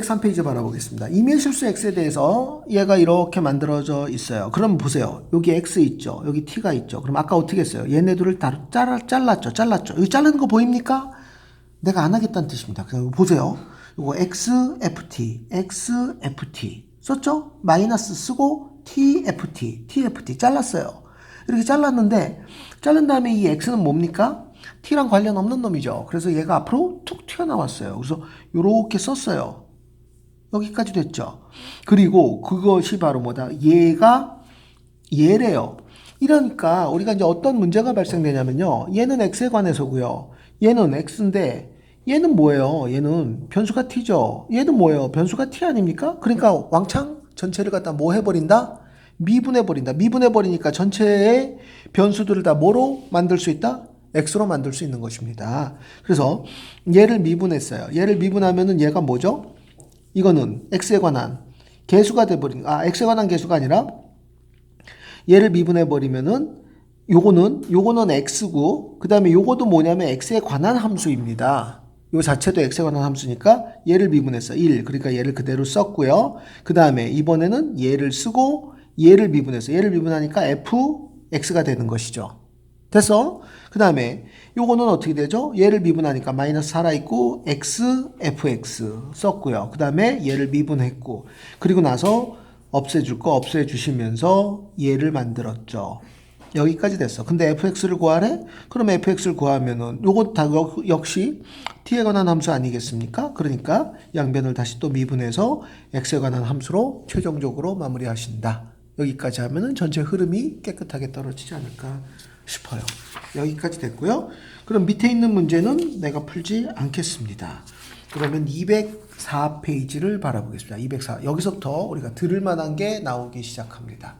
203페이지 바라보겠습니다. 임의실수 x에 대해서 얘가 이렇게 만들어져 있어요. 그럼 보세요. 여기 x 있죠. 여기 t가 있죠. 그럼 아까 어떻게 했어요? 얘네들을 다 잘랐죠. 여기 자르는 거 보입니까? 내가 안 하겠다는 뜻입니다. 그래서 보세요. 이거 xft 썼죠? 마이너스 쓰고 tft 잘랐어요. 이렇게 잘랐는데 자른 다음에 이 x는 뭡니까? t랑 관련 없는 놈이죠. 그래서 얘가 앞으로 툭 튀어나왔어요. 그래서 이렇게 썼어요. 여기까지 됐죠. 그리고 그것이 바로 뭐다? 얘가 얘래요. 이러니까 우리가 이제 어떤 문제가 발생되냐면요. 얘는 x에 관해서고요. 얘는 x인데 얘는 뭐예요? 얘는 변수가 t죠. 얘는 뭐예요? 변수가 t 아닙니까? 그러니까 왕창 전체를 갖다 뭐 해버린다? 미분해버린다. 미분해버리니까 전체의 변수들을 다 뭐로 만들 수 있다? x로 만들 수 있는 것입니다. 그래서 얘를 미분했어요. 얘를 미분하면은 얘가 뭐죠? 이거는 x에 관한 개수가 돼버린, x에 관한 개수가 아니라 얘를 미분해버리면은 요거는 x고, 그 다음에 요거도 뭐냐면 x에 관한 함수입니다. 요 자체도 x에 관한 함수니까 얘를 미분했어. 1. 그러니까 얘를 그대로 썼고요. 그 다음에 이번에는 얘를 쓰고 얘를 미분했어. 얘를 미분하니까 fx가 되는 것이죠. 됐어? 그 다음에 요거는 어떻게 되죠? 얘를 미분하니까 마이너스 살아있고 x, fx 썼고요. 그 다음에 얘를 미분했고, 그리고 나서 없애줄 거 없애주시면서 얘를 만들었죠. 여기까지 됐어. 근데 fx를 구하래? 그럼 fx를 구하면은 요거 다 역시 t에 관한 함수 아니겠습니까? 그러니까 양변을 다시 또 미분해서 x에 관한 함수로 최종적으로 마무리하신다. 여기까지 하면은 전체 흐름이 깨끗하게 떨어지지 않을까 싶어요. 여기까지 됐고요. 그럼 밑에 있는 문제는 내가 풀지 않겠습니다. 그러면 204페이지를 바라보겠습니다. 204. 여기서부터 우리가 들을 만한 게 나오기 시작합니다.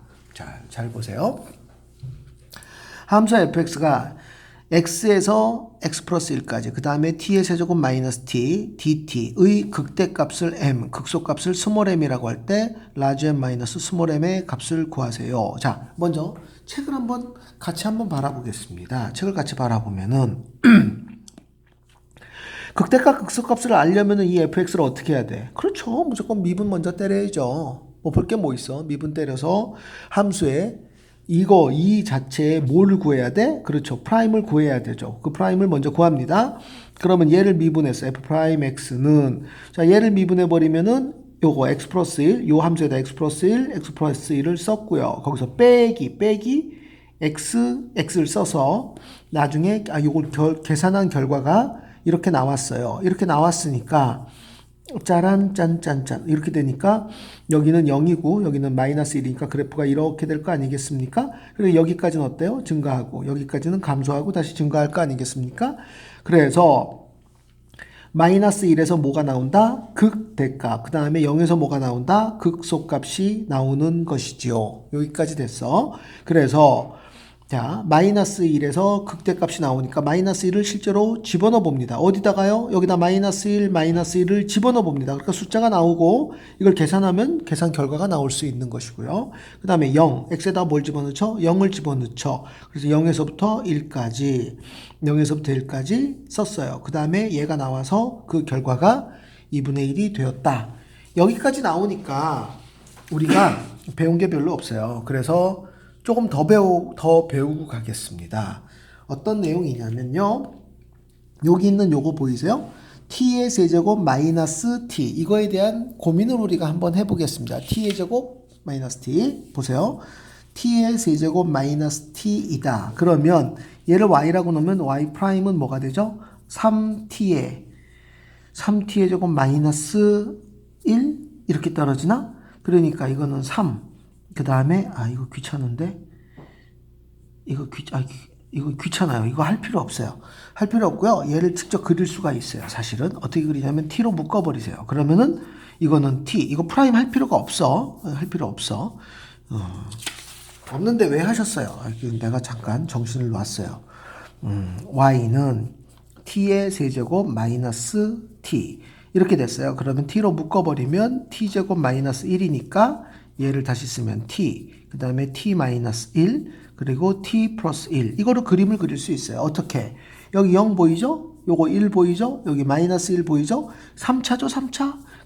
잘 보세요. 함수 fx가 x에서 x 플러스 1까지, 그 다음에 t의 세제곱 마이너스 t, dt의 극대값을 m, 극소값을 스몰 m이라고 할 때 라지 m 마이너스 스몰 m의 값을 구하세요. 자, 먼저 책을 같이 한번 바라보겠습니다. 책을 같이 바라보면은 극대값, 극소값을 알려면은 이 fx를 어떻게 해야 돼? 그렇죠. 무조건 미분 먼저 때려야죠. 뭐 볼 게 뭐 있어? 미분 때려서 함수에 이 자체에 뭘 구해야 돼? 그렇죠. 프라임을 구해야 되죠. 그 프라임을 먼저 구합니다. 그러면 얘를 미분해서 f 프라임 x는, 자, 얘를 미분해 버리면은 요거 x 플러스 1, 요 함수에다 x 플러스 1, x 플러스 1을 썼고요. 거기서 빼기 x를 써서 나중에 요걸 계산한 결과가 이렇게 나왔어요. 이렇게 나왔으니까 짜란 짠짠짠 이렇게 되니까 여기는 0이고 여기는 마이너스 1이니까 그래프가 이렇게 될 거 아니겠습니까? 그리고 여기까지는 어때요? 증가하고 여기까지는 감소하고 다시 증가할 거 아니겠습니까? 그래서 마이너스 1에서 뭐가 나온다? 극대값. 그 다음에 0에서 뭐가 나온다? 극소값이 나오는 것이지요. 여기까지 됐어. 그래서 자, 마이너스 1에서 극대값이 나오니까 마이너스 1을 실제로 집어넣어 봅니다. 어디다가요? 여기다 마이너스 1을 집어넣어 봅니다. 그러니까 숫자가 나오고 이걸 계산하면 계산 결과가 나올 수 있는 것이고요. 그 다음에 0, x에다 뭘 집어넣죠? 0을 집어넣죠. 그래서 0에서부터 1까지 썼어요. 그 다음에 얘가 나와서 그 결과가 2분의 1이 되었다. 여기까지 나오니까 우리가 배운 게 별로 없어요. 그래서 조금 더 배우고 가겠습니다. 어떤 내용이냐면요. 여기 있는 요거 보이세요? t의 세제곱 마이너스 t. 이거에 대한 고민을 우리가 한번 해보겠습니다. t의 제곱 마이너스 t. 보세요. t의 세제곱 마이너스 t이다. 그러면 얘를 y라고 놓으면 y 프라임은 뭐가 되죠? 3t의 제곱 마이너스 1? 이렇게 떨어지나? 그러니까 이거는 3. 그 다음에 이거 귀찮은데 이거 귀찮아요. 이거 할 필요 없어요. 할 필요 없고요. 얘를 직접 그릴 수가 있어요. 사실은 어떻게 그리냐면 t로 묶어버리세요. 그러면은 이거는 t. 이거 프라임 할 필요가 없어. 할 필요 없어. 없는데 왜 하셨어요? 내가 잠깐 정신을 놨어요. y는 t의 세제곱 마이너스 t 이렇게 됐어요. 그러면 t로 묶어버리면 t제곱 마이너스 1이니까 얘를 다시 쓰면 t, 그 다음에 t 마이너스 1, 그리고 t 플러스 1. 이거로 그림을 그릴 수 있어요. 어떻게? 여기 0 보이죠? 요거 1 보이죠? 여기 마이너스 1 보이죠? 3차죠, 3차?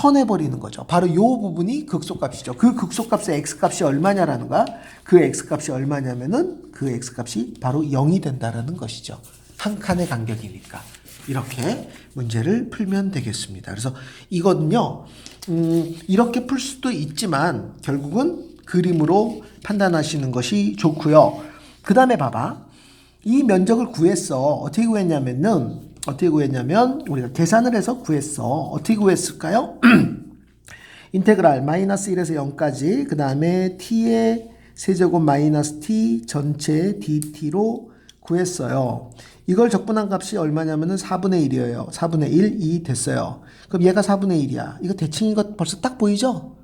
턴해버리는 거죠. 바로 이 부분이 극소값이죠. 그 극소값의 x값이 얼마냐라는 거야. 그 x값이 얼마냐면은 그 x값이 바로 0이 된다라는 것이죠. 한 칸의 간격이니까. 이렇게 문제를 풀면 되겠습니다. 그래서 이거는요, 이렇게 풀 수도 있지만 결국은 그림으로 판단하시는 것이 좋고요. 그 다음에 봐봐. 이 면적을 구했어. 어떻게 구했냐면 우리가 계산을 해서 구했어. 어떻게 구했을까요? 인테그랄 마이너스 1에서 0까지 그 다음에 t의 세제곱 마이너스 t 전체 dt로 구했어요. 이걸 적분한 값이 얼마냐면은 4분의 1이에요. 4분의 1, 2 됐어요. 그럼 얘가 4분의 1이야. 이거 대칭인 거 벌써 딱 보이죠?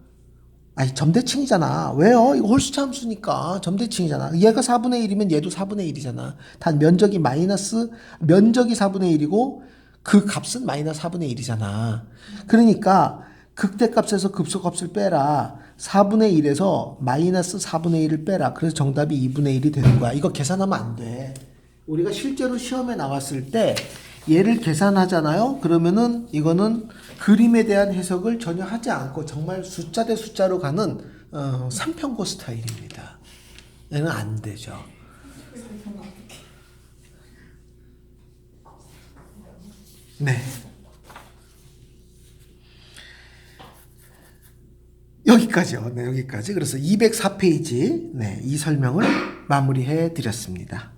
아니 점대칭이잖아. 왜요? 이거 홀수차 함수니까 점대칭이잖아. 얘가 4분의 1이면 얘도 4분의 1이잖아. 단 면적이 4분의 1이고 그 값은 마이너스 4분의 1이잖아. 그러니까 극대값에서 급소값을 빼라. 4분의 1에서 마이너스 4분의 1을 빼라. 그래서 정답이 2분의 1이 되는 거야. 이거 계산하면 안 돼. 우리가 실제로 시험에 나왔을 때 얘를 계산하잖아요. 그러면은 이거는 그림에 대한 해석을 전혀 하지 않고 정말 숫자 대 숫자로 가는 3편고 스타일입니다. 얘는 안 되죠. 네. 여기까지요. 네, 여기까지. 그래서 204페이지 이 설명을 마무리해 드렸습니다.